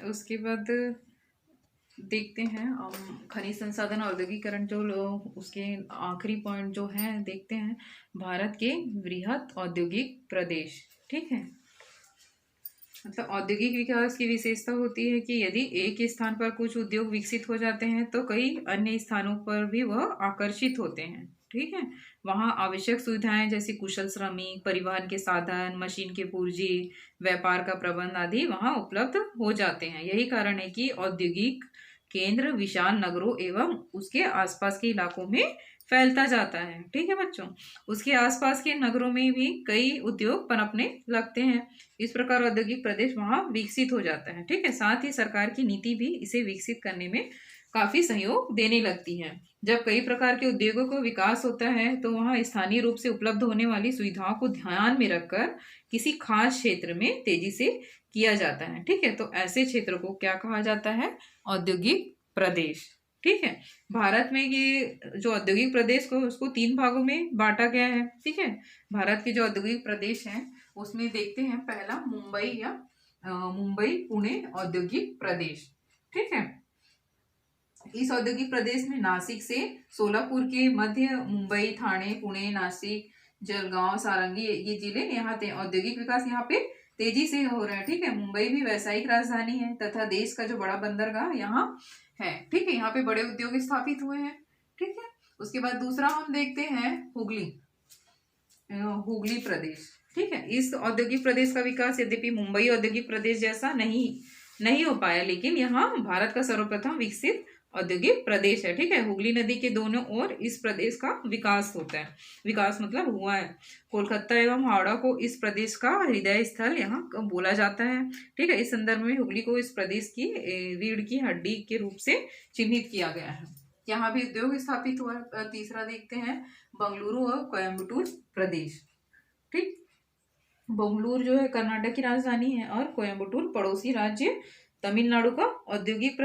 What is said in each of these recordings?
उसके बाद देखते हैं खनिज संसाधन औद्योगिकरण जो लोग उसके आखिरी पॉइंट जो है देखते हैं, भारत के वृहत औद्योगिक प्रदेश। ठीक है, मतलब औद्योगिक विकास की विशेषता होती है कि यदि एक स्थान पर कुछ उद्योग विकसित हो जाते हैं तो कई अन्य स्थानों पर भी वह आकर्षित होते हैं। ठीक है, वहाँ आवश्यक सुविधाएं जैसे कुशल श्रमिक, परिवहन के साधन, मशीन के पूर्जे, व्यापार का प्रबंध आदि वहाँ उपलब्ध हो जाते हैं। यही कारण है कि औद्योगिक केंद्र विशाल नगरों एवं उसके आसपास के इलाकों में फैलता जाता है। ठीक है बच्चों, उसके आसपास के नगरों में भी कई उद्योग पनपने लगते हैं। इस प्रकार औद्योगिक प्रदेश वहां विकसित हो जाता है। ठीक है, साथ ही सरकार की नीति भी इसे विकसित करने में काफी सहयोग देने लगती है। जब कई प्रकार के उद्योगों को विकास होता है तो वहां स्थानीय रूप से उपलब्ध होने वाली सुविधाओं को ध्यान में रखकर किसी खास क्षेत्र में तेजी से किया जाता है। ठीक है, तो ऐसे क्षेत्र को क्या कहा जाता है? औद्योगिक प्रदेश। ठीक है, भारत में ये जो औद्योगिक प्रदेश को उसको 3 भागों में बांटा गया है। ठीक है, भारत के जो औद्योगिक प्रदेश हैं उसमें देखते हैं पहला मुंबई पुणे औद्योगिक प्रदेश। ठीक है, इस औद्योगिक प्रदेश में नासिक से सोलापुर के मध्य, मुंबई, ठाणे, पुणे, नासिक, जलगांव, सारंगी ये जिले यहाँ औद्योगिक विकास यहाँ पे तेजी से हो रहा है। ठीक है, मुंबई भी वैश्विक राजधानी है तथा देश का जो बड़ा बंदरगाह यहाँ है। ठीक है, यहाँ पे बड़े उद्योग स्थापित हुए हैं। ठीक है, उसके बाद दूसरा हम देखते हैं हुगली प्रदेश। ठीक है, इस औद्योगिक प्रदेश का विकास यद्यपि मुंबई औद्योगिक प्रदेश जैसा नहीं हो पाया, लेकिन यहाँ भारत का सर्वप्रथम विकसित औद्योगिक प्रदेश है। ठीक है, हुगली नदी के दोनों ओर इस प्रदेश का विकास होता है। विकास मतलब हुआ है। कोलकाता एवं हावड़ा को इस प्रदेश का हृदय स्थल यहाँ बोला जाता है। ठीक है, इस संदर्भ में हुगली को इस प्रदेश की रीढ़ की हड्डी के रूप से चिन्हित किया गया है। यहाँ भी उद्योग स्थापित हुआ है। तीसरा देखते हैं बंगलुरु और कोयम्बटूर प्रदेश। ठीक, बेंगलुरु जो है कर्नाटक की राजधानी है और कोयम्बटूर पड़ोसी राज्य तमिलनाडु का औद्योगिक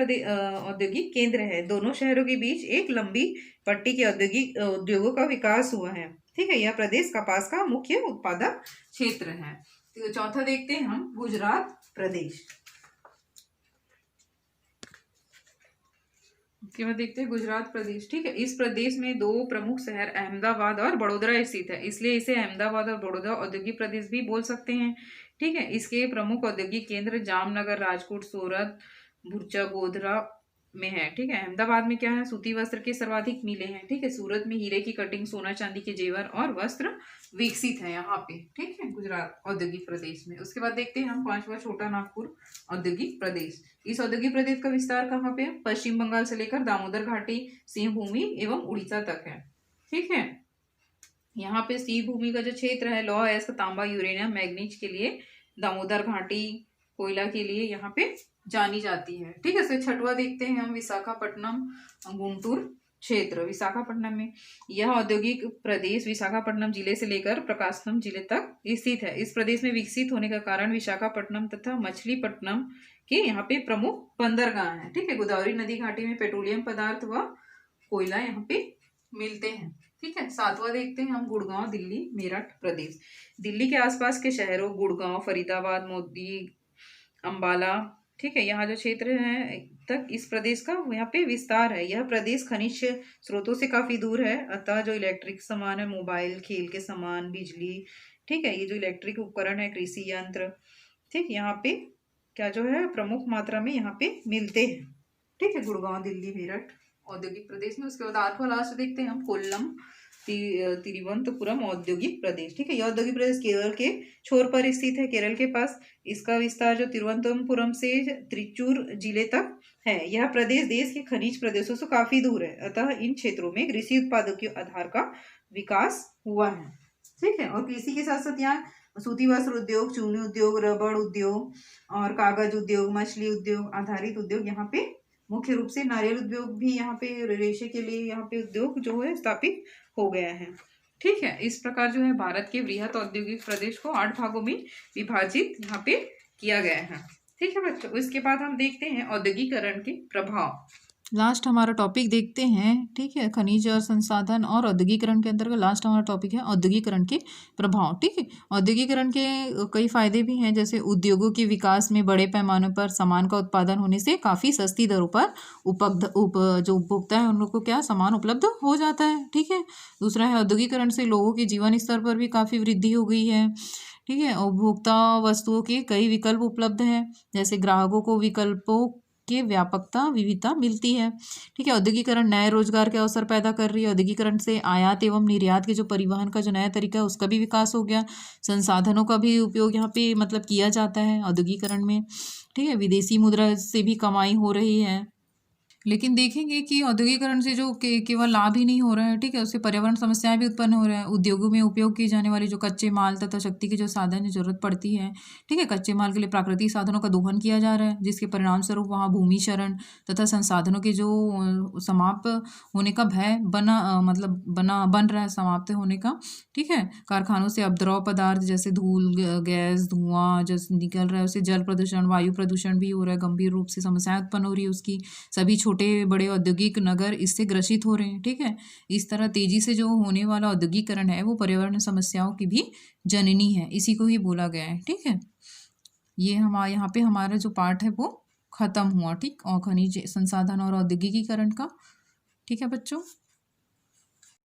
केंद्र है। दोनों शहरों के बीच एक लंबी पट्टी के औद्योगिक उद्योगों का विकास हुआ है। ठीक है, यह प्रदेश कपास का मुख्य उत्पादक क्षेत्र है। तो चौथा देखते हैं हम गुजरात प्रदेश। उसके बाद देखते हैं गुजरात प्रदेश। ठीक है, इस प्रदेश में 2 प्रमुख शहर अहमदाबाद और बड़ोदरा स्थित है, इसलिए इसे अहमदाबाद और बड़ोदरा औद्योगिक प्रदेश भी बोल सकते हैं। ठीक है, इसके प्रमुख औद्योगिक केंद्र जामनगर, राजकोट, सूरत, भुर्चा, गोधरा में है। ठीक है, अहमदाबाद में क्या है? सूती वस्त्र के सर्वाधिक मिले हैं। ठीक है, सूरत में हीरे की कटिंग, सोना चांदी के जेवर और वस्त्र विकसित है यहाँ पे। ठीक है, गुजरात औद्योगिक प्रदेश में। उसके बाद देखते हैं हम 5वां छोटा नागपुर औद्योगिक प्रदेश। इस औद्योगिक प्रदेश का विस्तार कहाँ पे? पश्चिम बंगाल से लेकर दामोदर घाटी, सिंह भूमि एवं उड़ीसा तक है। ठीक है, यहाँ पे सिंह भूमि का जो क्षेत्र है लौह अयस्क, तांबा, यूरेनियम, मैग्नीज के लिए, दामोदर घाटी कोयला के लिए यहाँ पे जानी जाती है। ठीक है, तो 6वां देखते हैं हम विशाखापट्टनम गुंटूर क्षेत्र। विशाखापट्टनम में यह औद्योगिक प्रदेश विशाखापट्टनम जिले से लेकर प्रकाशम जिले तक स्थित है। इस प्रदेश में विकसित होने का कारण विशाखापट्टनम तथा मछलीपट्टनम के यहाँ पे प्रमुख बंदरगाह हैं। ठीक है, गोदावरी नदी घाटी में पेट्रोलियम पदार्थ व कोयला यहाँ पे मिलते हैं। ठीक है, 7वां देखते हैं हम गुड़गांव दिल्ली मेरठ प्रदेश। दिल्ली के आसपास के शहरों गुड़गांव, फरीदाबाद, मोदी, अंबाला, ठीक है, यहाँ जो क्षेत्र है तक इस प्रदेश का यहाँ पे विस्तार है। यह प्रदेश खनिज स्रोतों से काफी दूर है, अतः जो इलेक्ट्रिक सामान है, मोबाइल, खेल के सामान, बिजली, ठीक है, ये जो इलेक्ट्रिक उपकरण है, कृषि यंत्र, ठीक, यहाँ पे क्या जो है प्रमुख मात्रा में यहाँ पे मिलते हैं। ठीक है, गुड़गांव दिल्ली मेरठ औद्योगिक प्रदेश में। उसके बाद 8वां लास्ट देखते हैं हम कोल्लम तिरुवनंतपुरम औद्योगिक प्रदेश। ठीक है, यह औद्योगिक प्रदेश केरल के छोर पर स्थित है। केरल के पास इसका विस्तार जो तिरुवनंतपुरम से त्रिचूर जिले तक है। यह प्रदेश देश के खनिज प्रदेशों से काफी दूर है, अतः इन क्षेत्रों में कृषि उत्पादों के आधार का विकास हुआ है। ठीक है, और कृषि के साथ साथ यहाँ सूती वस्त्र उद्योग, चूनी उद्योग, रबड़ उद्योग और कागज उद्योग, मछली उद्योग आधारित उद्योग यहाँ पे मुख्य रूप से, नारियल उद्योग भी यहाँ पे रेशे के लिए यहाँ पे उद्योग जो है स्थापित हो गया है। ठीक है, इस प्रकार जो है भारत के वृहत औद्योगिक प्रदेश को 8 भागों में विभाजित यहाँ पे किया गया है। ठीक है बच्चों, इसके बाद हम देखते हैं औद्योगिकरण के प्रभाव। लास्ट हमारा टॉपिक देखते हैं, ठीक है। खनिज और संसाधन और औद्योगिकरण के अंतर्गत लास्ट हमारा टॉपिक है औद्योगिकरण के प्रभाव, ठीक है। औद्योगिकरण के कई फायदे भी हैं, जैसे उद्योगों के विकास में बड़े पैमाने पर सामान का उत्पादन होने से काफ़ी सस्ती दरों पर जो उपभोक्ता है उन लोग को क्या सामान उपलब्ध हो जाता है, ठीक है। दूसरा है औद्योगिकरण से लोगों के जीवन स्तर पर भी काफ़ी वृद्धि हो गई है, ठीक है। उपभोक्ता वस्तुओं के कई विकल्प उपलब्ध हैं, जैसे ग्राहकों को विकल्पों की व्यापकता विविधता मिलती है, ठीक है। औद्योगिकरण नए रोजगार के अवसर पैदा कर रही है। औद्योगिकरण से आयात एवं निर्यात के जो परिवहन का जो नया तरीका है उसका भी विकास हो गया। संसाधनों का भी उपयोग यहाँ पे मतलब किया जाता है औद्योगिकरण में, ठीक है। विदेशी मुद्रा से भी कमाई हो रही है। लेकिन देखेंगे कि औद्योगिकरण से जो केवल लाभ ही नहीं हो रहा है, ठीक है, उससे पर्यावरण समस्याएं भी उत्पन्न हो रहा है। उद्योगों में उपयोग की जाने वाली जो कच्चे माल तथा शक्ति के जो साधन की जरूरत पड़ती है, ठीक है, कच्चे माल के लिए प्राकृतिक साधनों का दोहन किया जा रहा है, जिसके परिणाम स्वरूप वहाँ भूमि क्षरण तथा संसाधनों के जो समाप्त होने का भय बन रहा है, समाप्त होने का, ठीक है। कारखानों से अपद्रव पदार्थ जैसे धूल, गैस, धुआं जैसे निकल रहा है, उससे जल प्रदूषण, वायु प्रदूषण भी हो रहा है, गंभीर रूप से समस्याएं उत्पन्न हो रही है उसकी। सभी छोटे बड़े औद्योगिक नगर इससे ग्रसित हो रहे हैं, ठीक है। इस तरह तेजी से जो होने वाला औद्योगिकरण है वो पर्यावरण समस्याओं की भी जननी है, इसी को ही बोला गया है, ठीक है। ये हमारे यहाँ पे हमारा जो पार्ट है वो खत्म हुआ, ठीक, और खनिज संसाधन और औद्योगिकीकरण का, ठीक है बच्चों।